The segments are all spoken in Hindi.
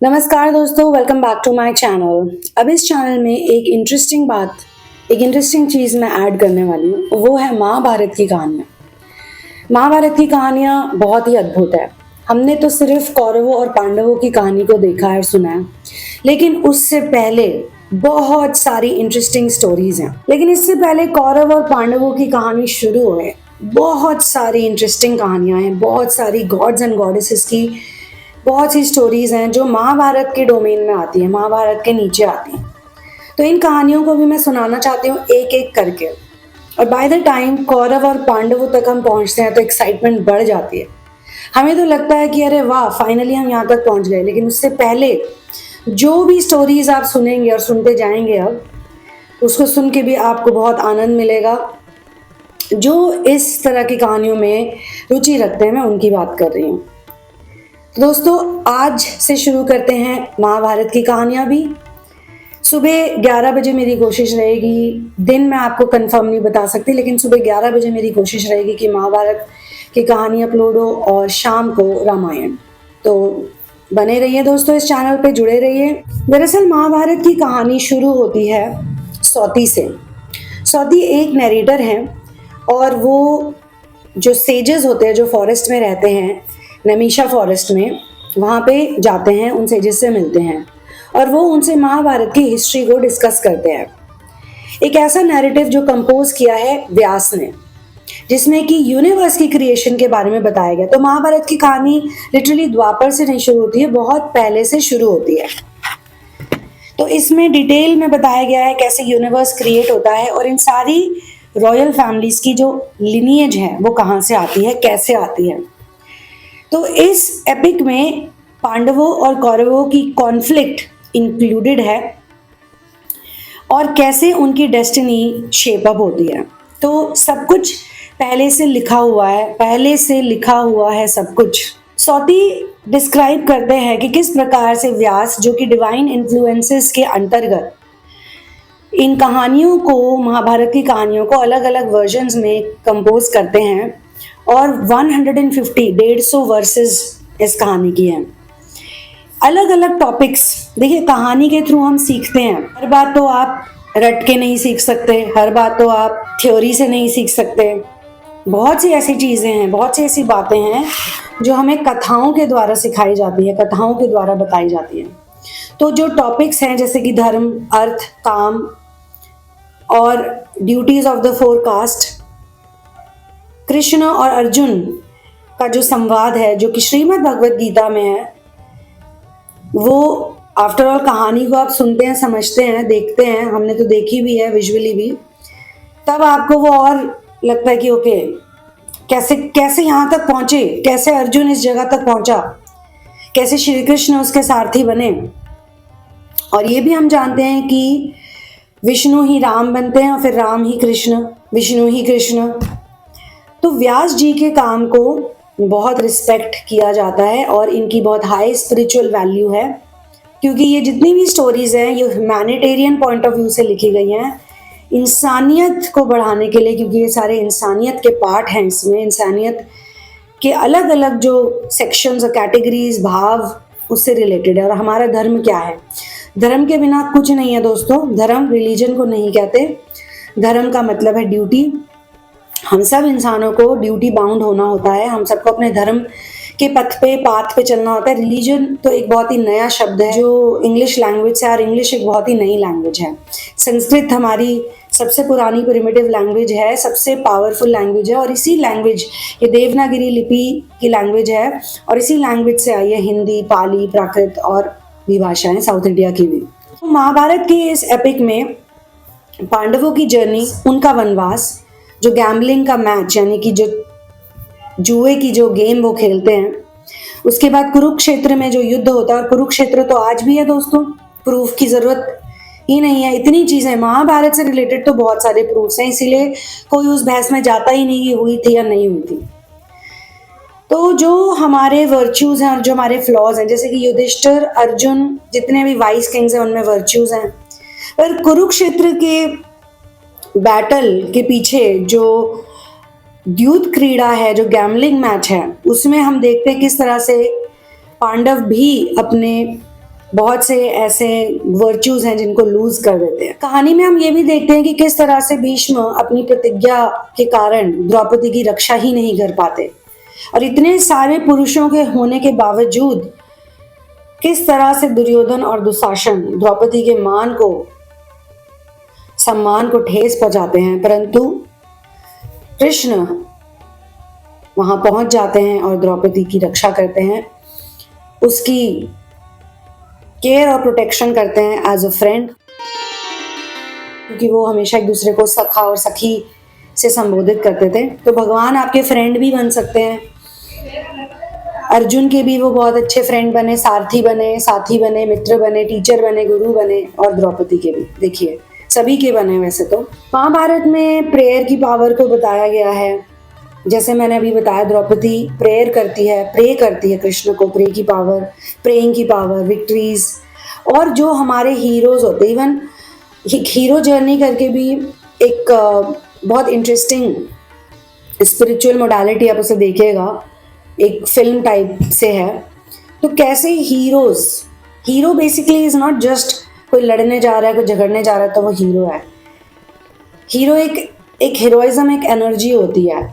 नमस्कार दोस्तों, welcome back to my channel. अब इस चैनल में एक इंटरेस्टिंग चीज़ मैं ऐड करने वाली हूँ। वो है महाभारत की कहानियाँ। महाभारत की कहानियाँ बहुत ही अद्भुत है। हमने तो सिर्फ कौरवों और पांडवों की कहानी को देखा है और सुना है, लेकिन उससे पहले बहुत सारी इंटरेस्टिंग स्टोरीज हैं। लेकिन इससे पहले कौरव और पांडवों की कहानी शुरू होए, बहुत सारी इंटरेस्टिंग कहानियां हैं, बहुत सारी गॉड्स एंड गॉडेसेस की बहुत सी स्टोरीज हैं जो महाभारत के डोमेन में आती हैं, महाभारत के नीचे आती हैं। तो इन कहानियों को भी मैं सुनाना चाहती हूँ एक एक करके। और बाय द टाइम कौरव और पांडवों तक हम पहुंचते हैं तो एक्साइटमेंट बढ़ जाती है। हमें तो लगता है कि अरे वाह, फाइनली हम यहाँ तक पहुंच गए। लेकिन उससे पहले जो भी स्टोरीज आप सुनेंगे और सुनते जाएंगे, अब उसको सुन के भी आपको बहुत आनंद मिलेगा। जो इस तरह की कहानियों में रुचि रखते हैं, मैं उनकी बात कर रही हूँ। दोस्तों, आज से शुरू करते हैं महाभारत की कहानियां भी। सुबह 11 बजे मेरी कोशिश रहेगी, दिन मैं आपको कंफर्म नहीं बता सकती, लेकिन सुबह 11 बजे मेरी कोशिश रहेगी कि महाभारत की कहानी अपलोड हो और शाम को रामायण। तो बने रहिए दोस्तों, इस चैनल पे जुड़े रहिए। दरअसल महाभारत की कहानी शुरू होती है सौती से। सौती एक नरेटर है और वो जो सेजेस होते हैं, जो फॉरेस्ट में रहते हैं, नमीशा फॉरेस्ट में, वहाँ पे जाते हैं, उन सेजेस से मिलते हैं और वो उनसे महाभारत की हिस्ट्री को डिस्कस करते हैं। एक ऐसा नैरेटिव जो कंपोज किया है व्यास ने, जिसमें कि यूनिवर्स की क्रिएशन के बारे में बताया गया। तो महाभारत की कहानी लिटरली द्वापर से नहीं शुरू होती है, बहुत पहले से शुरू होती है। तो इसमें डिटेल में बताया गया है कैसे यूनिवर्स क्रिएट होता है और इन सारी रॉयल फैमिलीज की जो लिनिएज है वो कहाँ से आती है, कैसे आती है। तो इस एपिक में पांडवों और कौरवों की कॉन्फ्लिक्ट इंक्लूडेड है और कैसे उनकी डेस्टिनी शेप अप होती है। तो सब कुछ पहले से लिखा हुआ है सब कुछ। सौती डिस्क्राइब करते हैं कि किस प्रकार से व्यास, जो कि डिवाइन इन्फ्लुएंसेस के अंतर्गत इन कहानियों को, महाभारत की कहानियों को अलग अलग वर्जन्स में कंपोज करते हैं और 150 वर्सेस इस कहानी की हैं। अलग अलग टॉपिक्स, देखिए कहानी के थ्रू हम सीखते हैं। हर बात तो आप रट के नहीं सीख सकते, हर बात तो आप थ्योरी से नहीं सीख सकते। बहुत सी ऐसी चीज़ें हैं, बहुत सी ऐसी बातें हैं जो हमें कथाओं के द्वारा सिखाई जाती है, कथाओं के द्वारा बताई जाती है। तो जो टॉपिक्स हैं जैसे कि धर्म, अर्थ, काम और duties of the four caste, Krishna और अर्जुन का जो संवाद है, जो कि श्रीमद् भगवत गीता में है, वो आफ्टर ऑल कहानी को आप सुनते हैं, समझते हैं, देखते हैं, हमने तो देखी भी है विजुअली भी, तब आपको वो और लगता है कि ओके, कैसे कैसे यहाँ तक पहुंचे, कैसे अर्जुन इस जगह तक पहुंचा, कैसे श्री कृष्ण उसके सारथी बने। और ये भी हम जानते हैं कि विष्णु ही राम बनते हैं और फिर राम ही कृष्ण, विष्णु ही कृष्ण। तो व्यास जी के काम को बहुत रिस्पेक्ट किया जाता है और इनकी बहुत हाई स्पिरिचुअल वैल्यू है, क्योंकि ये जितनी भी स्टोरीज हैं ये ह्यूमैनिटेरियन पॉइंट ऑफ व्यू से लिखी गई हैं, इंसानियत को बढ़ाने के लिए, क्योंकि ये सारे इंसानियत के पार्ट हैं। इसमें इंसानियत के अलग अलग जो सेक्शंस और कैटेगरीज, भाव उससे रिलेटेड है। और हमारा धर्म क्या है? धर्म के बिना कुछ नहीं है दोस्तों। धर्म रिलीजन को नहीं कहते, धर्म का मतलब है ड्यूटी। हम सब इंसानों को ड्यूटी बाउंड होना होता है, हम सबको अपने धर्म के पाथ पे चलना होता है। रिलीजन तो एक बहुत ही नया शब्द है जो इंग्लिश लैंग्वेज से, और इंग्लिश एक बहुत ही नई लैंग्वेज है। संस्कृत हमारी सबसे पुरानी प्रिमिटिव लैंग्वेज है, सबसे पावरफुल लैंग्वेज है, और इसी लैंग्वेज, ये देवनागरी लिपि की लैंग्वेज है, और इसी लैंग्वेज से आई है हिंदी, पाली, प्राकृत और भी भाषाएं, साउथ इंडिया की भी। तो महाभारत के इस एपिक में पांडवों की जर्नी, उनका वनवास, जो गैम्बलिंग का मैच, यानी कि जो जुए की जो गेम वो खेलते हैं, उसके बाद कुरुक्षेत्र में जो युद्ध होता है, और कुरुक्षेत्र तो आज भी है दोस्तों, प्रूफ की जरूरत ही नहीं है, इतनी चीजें। महाभारत से रिलेटेड तो बहुत सारे प्रूफ्स हैं, इसीलिए कोई उस बहस में जाता ही नहीं कि हुई थी या नहीं हुई थी। तो जो हमारे वर्च्यूज हैं और जो हमारे फ्लॉज हैं, जैसे कि युधिष्ठिर, अर्जुन, जितने भी वाइस किंग्स हैं उनमें वर्च्यूज हैं, पर कुरुक्षेत्र के बैटल के पीछे जो द्यूत क्रीड़ा है, जो गैम्बलिंग मैच है, उसमें हम देखते हैं किस तरह से पांडव भी अपने बहुत से ऐसे वर्च्यूज हैं जिनको लूज कर देते हैं। कहानी में हम ये भी देखते हैं कि किस तरह से भीष्म अपनी प्रतिज्ञा के कारण द्रौपदी की रक्षा ही नहीं कर पाते, और इतने सारे पुरुषों के होने के बावजूद किस तरह से दुर्योधन और दुशासन द्रौपदी के सम्मान को ठेस पहुंचाते हैं, परंतु कृष्ण वहां पहुंच जाते हैं और द्रौपदी की रक्षा करते हैं, उसकी केयर और प्रोटेक्शन करते हैं एज अ फ्रेंड, क्योंकि वो हमेशा एक दूसरे को सखा और सखी से संबोधित करते थे। तो भगवान आपके फ्रेंड भी बन सकते हैं। अर्जुन के भी वो बहुत अच्छे फ्रेंड बने, सारथी बने, मित्र बने, टीचर बने, गुरु बने, और द्रौपदी के भी देखिए सभी के बने। वैसे तो महाभारत में प्रेयर की पावर को बताया गया है। जैसे मैंने अभी बताया, द्रौपदी प्रेयर करती है, प्रे करती है कृष्ण को, प्रे की पावर, प्रेइंग की पावर, विक्ट्रीज। और जो हमारे हीरोज होते, इवन हीरो जर्नी करके भी एक बहुत इंटरेस्टिंग स्पिरिचुअल मोडालिटी आप उसे देखिएगा, एक फिल्म टाइप से है। तो कैसे hero basically is not just कोई लड़ने जा रहा है, कोई झगड़ने जा रहा है तो वो हीरो है। हीरो एक हीरोइज्म, एक एनर्जी होती है।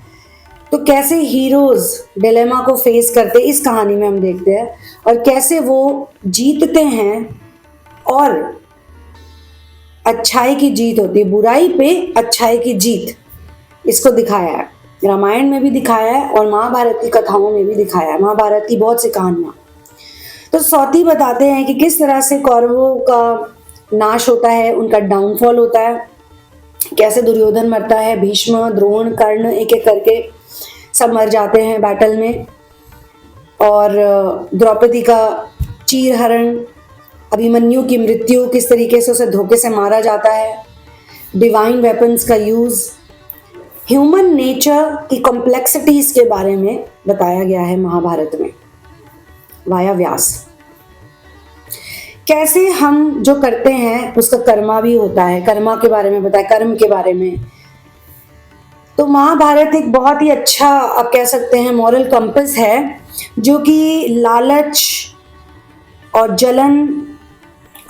तो कैसे हीरोज डिलेमा को फेस करते इस कहानी में हम देखते हैं, और कैसे वो जीतते हैं, और अच्छाई की जीत होती है, बुराई पे अच्छाई की जीत, इसको दिखाया है। रामायण में भी दिखाया है और महाभारत की कथाओं में भी दिखाया है, महाभारत की बहुत सी कहानियां। तो सौती बताते हैं कि किस तरह से कौरवों का नाश होता है, उनका डाउनफॉल होता है, कैसे दुर्योधन मरता है, भीष्म, द्रोण, कर्ण, एक एक करके सब मर जाते हैं बैटल में, और द्रौपदी का चीरहरण, अभिमन्यु की मृत्यु, किस तरीके से उसे धोखे से मारा जाता है, डिवाइन वेपन्स का यूज, ह्यूमन नेचर की कॉम्प्लेक्सिटीज के बारे में बताया गया है महाभारत में वाया व्यास। कैसे हम जो करते हैं उसका कर्मा भी होता है, कर्मा के बारे में बताया, कर्म के बारे में। तो महाभारत एक बहुत ही अच्छा, आप कह सकते हैं, मॉरल कंपस है, जो कि लालच और जलन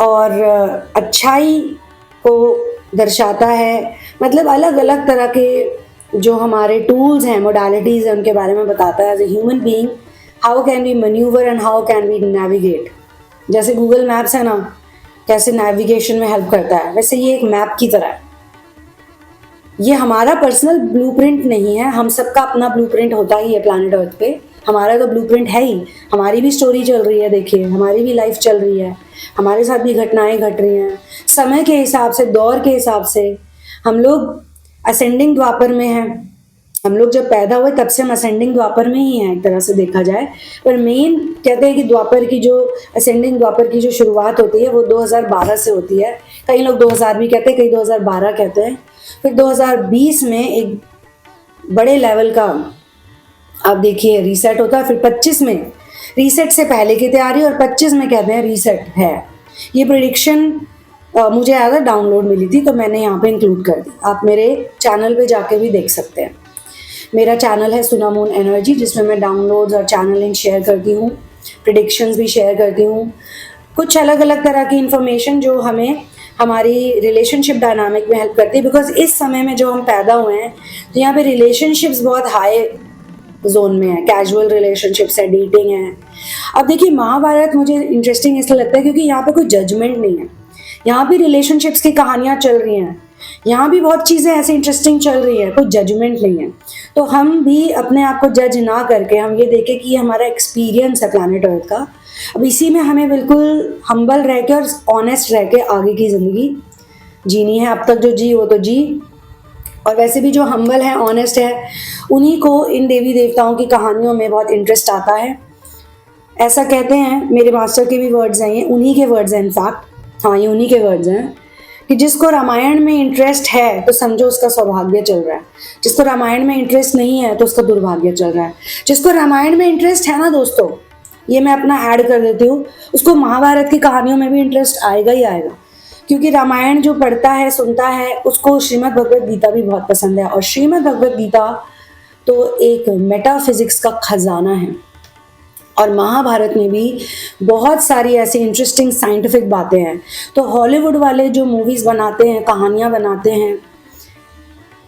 और अच्छाई को दर्शाता है। मतलब अलग अलग तरह के जो हमारे टूल्स हैं, मोडालिटीज हैं, उनके बारे में बताता है। As a human being how can we manoeuvre and how can we navigate. जैसे गूगल मैप्स है ना, कैसे नेविगेशन में हेल्प करता है, वैसे ये एक मैप की तरह है। ये हमारा पर्सनल ब्लूप्रिंट नहीं है, हम सबका अपना ब्लूप्रिंट होता ही है प्लैनेट अर्थ पे। हमारा तो ब्लूप्रिंट है ही, हमारी भी स्टोरी चल रही है, देखिए हमारी भी लाइफ चल रही है, हमारे साथ भी घटनाएं घट रही हैं। समय के हिसाब से, दौर के हिसाब से हम लोग असेंडिंग द्वापर में हैं। हम लोग जब पैदा हुए तब से हम असेंडिंग द्वापर में ही हैं एक तरह से देखा जाए। पर मेन कहते हैं कि द्वापर की जो असेंडिंग द्वापर की जो शुरुआत होती है वो 2012 से होती है। कई लोग 2000 भी कहते हैं, कई 2012 कहते हैं। फिर 2020 में एक बड़े लेवल का आप देखिए रीसेट होता है। फिर 25 में रीसेट से पहले की तैयारी, और 25 में कहते हैं रीसेट है। ये प्रेडिक्शन मुझे एज डाउनलोड मिली थी, तो मैंने यहाँ पे इंक्लूड कर दी। आप मेरे चैनल पे जाके भी देख सकते हैं। मेरा चैनल है सुनामून एनर्जी, जिसमें मैं डाउनलोड्स और चैनलिंग शेयर करती हूँ, प्रेडिक्शंस भी शेयर करती हूँ, कुछ अलग अलग तरह की इंफॉर्मेशन जो हमें हमारी रिलेशनशिप डायनामिक में हेल्प करती है। बिकॉज इस समय में जो हम पैदा हुए हैं, तो यहाँ पे रिलेशनशिप्स बहुत हाई जोन में है, कैजुअल रिलेशनशिप्स है, डेटिंग है। अब देखिए महाभारत मुझे इंटरेस्टिंग इसलिए लगता है क्योंकि यहाँ पे कोई जजमेंट नहीं है। यहाँ भी रिलेशनशिप्स की कहानियाँ चल रही हैं, यहाँ भी बहुत चीज़ें ऐसे इंटरेस्टिंग चल रही है, कोई जजमेंट नहीं है। तो हम भी अपने आप को जज ना करके हम ये देखें कि ये हमारा एक्सपीरियंस है प्लैनेट अर्थ का। अब इसी में हमें बिल्कुल हम्बल रह के और ऑनेस्ट रह के आगे की ज़िंदगी जीनी है। अब तक जो जी वो तो जी, और वैसे भी जो हम्बल है, ऑनेस्ट है, उन्हीं को इन देवी देवताओं की कहानियों में बहुत इंटरेस्ट आता है। ऐसा कहते हैं, मेरे मास्टर के भी वर्ड्स हैं, ये उन्हीं के वर्ड्स हैं इनफैक्ट, हाँ ये उन्हीं के वर्ड्स हैं, कि जिसको रामायण में इंटरेस्ट है तो समझो उसका सौभाग्य चल रहा है, जिसको रामायण में इंटरेस्ट नहीं है तो उसका दुर्भाग्य चल रहा है। जिसको रामायण में इंटरेस्ट है ना दोस्तों, ये मैं अपना ऐड कर देती हूँ, उसको महाभारत की कहानियों में भी इंटरेस्ट आएगा ही आएगा। क्योंकि रामायण जो पढ़ता है, सुनता है, उसको श्रीमद् भगवद गीता भी बहुत पसंद है। और श्रीमद् भगवद गीता तो एक मेटाफिजिक्स का खजाना है। और महाभारत में भी बहुत सारी ऐसी इंटरेस्टिंग साइंटिफिक बातें हैं। तो हॉलीवुड वाले जो मूवीज़ बनाते हैं, कहानियाँ बनाते हैं,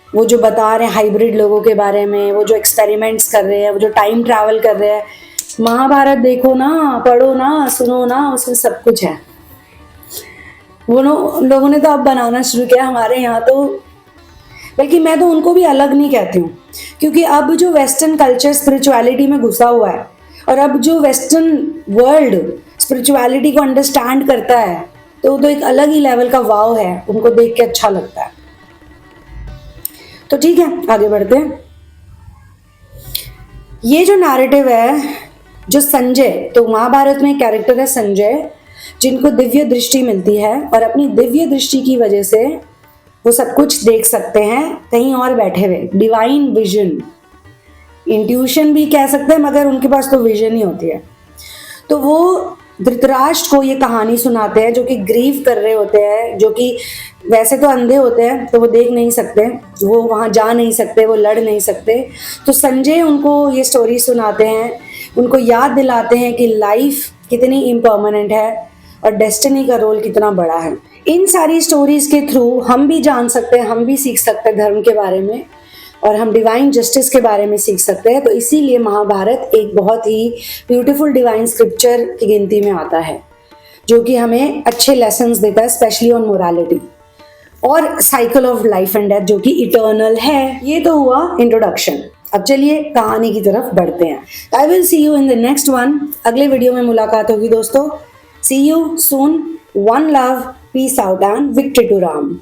वो जो बता रहे हैं हाइब्रिड लोगों के बारे में, वो जो एक्सपेरिमेंट्स कर रहे हैं, वो जो टाइम ट्रैवल कर रहे हैं, महाभारत देखो ना, पढ़ो ना, सुनो ना, उसमें सब कुछ है। वो लोगों ने तो अब बनाना शुरू किया हमारे यहाँ तो, बल्कि मैं तो उनको भी अलग नहीं कहती हूँ, क्योंकि अब जो वेस्टर्न कल्चर स्पिरिचुअलिटी में घुसा हुआ है और अब जो वेस्टर्न वर्ल्ड स्पिरिचुअलिटी को अंडरस्टैंड करता है, तो वो तो एक अलग ही लेवल का वाव है, उनको देख के अच्छा लगता है। तो ठीक है, आगे बढ़ते हैं। ये जो नैरेटिव है, जो संजय, तो महाभारत में कैरेक्टर है संजय, जिनको दिव्य दृष्टि मिलती है और अपनी दिव्य दृष्टि की वजह से वो सब कुछ देख सकते हैं कहीं और बैठे हुए, डिवाइन विजन, इंट्यूशन भी कह सकते हैं, मगर उनके पास तो विजन ही होती है। तो वो धृतराष्ट्र को ये कहानी सुनाते हैं, जो कि ग्रीव कर रहे होते हैं, जो कि वैसे तो अंधे होते हैं, तो वो देख नहीं सकते, वो वहाँ जा नहीं सकते, वो लड़ नहीं सकते। तो संजय उनको ये स्टोरी सुनाते हैं, उनको याद दिलाते हैं कि लाइफ कितनी इम्पर्मानेंट है और डेस्टिनी का रोल कितना बड़ा है। इन सारी स्टोरीज के थ्रू हम भी जान सकते हैं, हम भी सीख सकते हैं धर्म के बारे में, और हम डिवाइन जस्टिस के बारे में सीख सकते हैं। तो इसीलिए महाभारत एक बहुत ही ब्यूटीफुल डिवाइन स्क्रिप्चर की गिनती में आता है, जो कि हमें अच्छे लेसन्स देता है, स्पेशली ऑन मोरालिटी और cycle of life and death, जो कि इटर्नल है। ये तो हुआ इंट्रोडक्शन। अब चलिए कहानी की तरफ बढ़ते हैं। I will see you in the next one. अगले वीडियो में मुलाकात होगी दोस्तों। See you soon. One love, peace out and victory to Ram.